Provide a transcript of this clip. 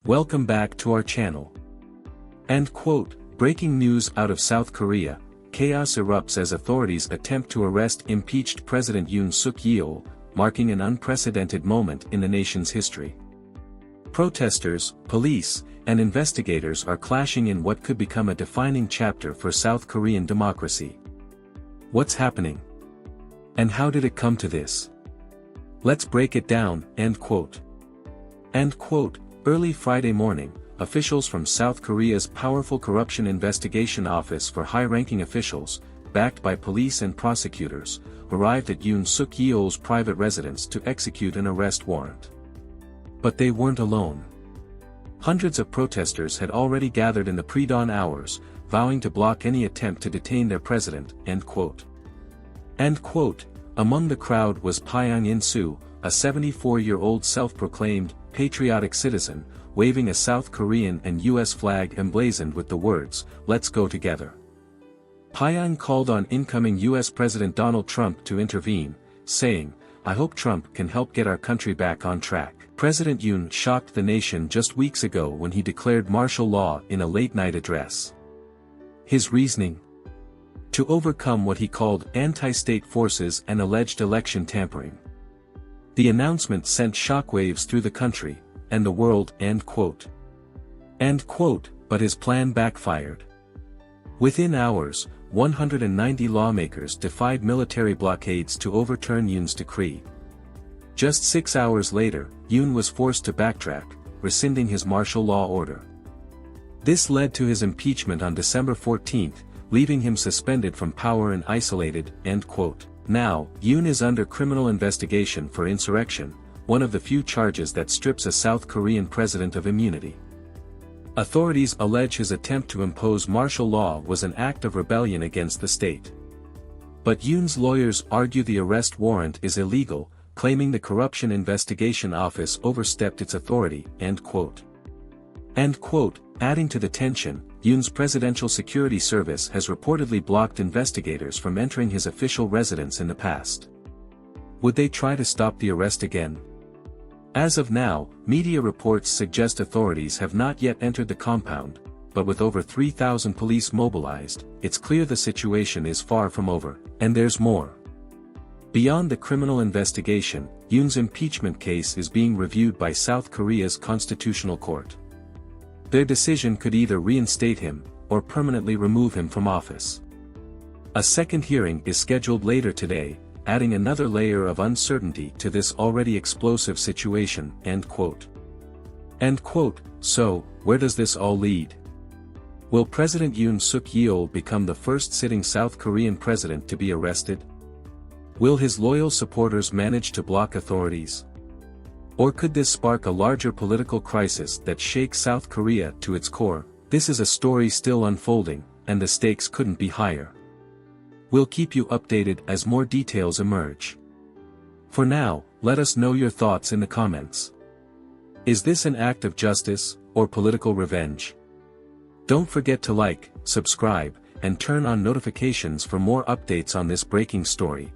Welcome back to our channel. End quote. Breaking news out of South Korea, chaos erupts as authorities attempt to arrest impeached President Yoon Suk-yeol, marking an unprecedented moment in the nation's history. Protesters, police, and investigators are clashing in what could become a defining chapter for South Korean democracy. What's happening? And how did it come to this? Let's break it down. End quote. End quote. Early Friday morning, officials from South Korea's powerful corruption investigation office for high-ranking officials, backed by police and prosecutors, arrived at Yoon Suk-yeol's private residence to execute an arrest warrant. But they weren't alone. Hundreds of protesters had already gathered in the pre-dawn hours, vowing to block any attempt to detain their president. End quote. End quote. Among the crowd was Pyang In-soo, a 74-year-old self-proclaimed patriotic citizen, waving a South Korean and U.S. flag emblazoned with the words, "Let's go together." Pyang called on incoming U.S. President Donald Trump to intervene, saying, "I hope Trump can help get our country back on track." President Yoon shocked the nation just weeks ago when he declared martial law in a late-night address. His reasoning? To overcome what he called anti-state forces and alleged election tampering. The announcement sent shockwaves through the country, and the world. End quote. End quote. But his plan backfired. Within hours, 190 lawmakers defied military blockades to overturn Yoon's decree. Just 6 hours later, Yoon was forced to backtrack, rescinding his martial law order. This led to his impeachment on December 14, leaving him suspended from power and isolated. End quote. Now, Yoon is under criminal investigation for insurrection, one of the few charges that strips a South Korean president of immunity. Authorities allege his attempt to impose martial law was an act of rebellion against the state. But Yoon's lawyers argue the arrest warrant is illegal, claiming the Corruption Investigation Office overstepped its authority. End quote. End quote. Adding to the tension, Yoon's Presidential Security Service has reportedly blocked investigators from entering his official residence in the past. Would they try to stop the arrest again? As of now, media reports suggest authorities have not yet entered the compound, but with over 3,000 police mobilized, it's clear the situation is far from over, and there's more. Beyond the criminal investigation, Yoon's impeachment case is being reviewed by South Korea's Constitutional Court. Their decision could either reinstate him, or permanently remove him from office. A second hearing is scheduled later today, adding another layer of uncertainty to this already explosive situation. End quote. End quote. So, where does this all lead? Will President Yoon Suk-yeol become the first sitting South Korean president to be arrested? Will his loyal supporters manage to block authorities? Or could this spark a larger political crisis that shakes South Korea to its core? This is a story still unfolding, and the stakes couldn't be higher. We'll keep you updated as more details emerge. For now, let us know your thoughts in the comments. Is this an act of justice, or political revenge? Don't forget to like, subscribe, and turn on notifications for more updates on this breaking story.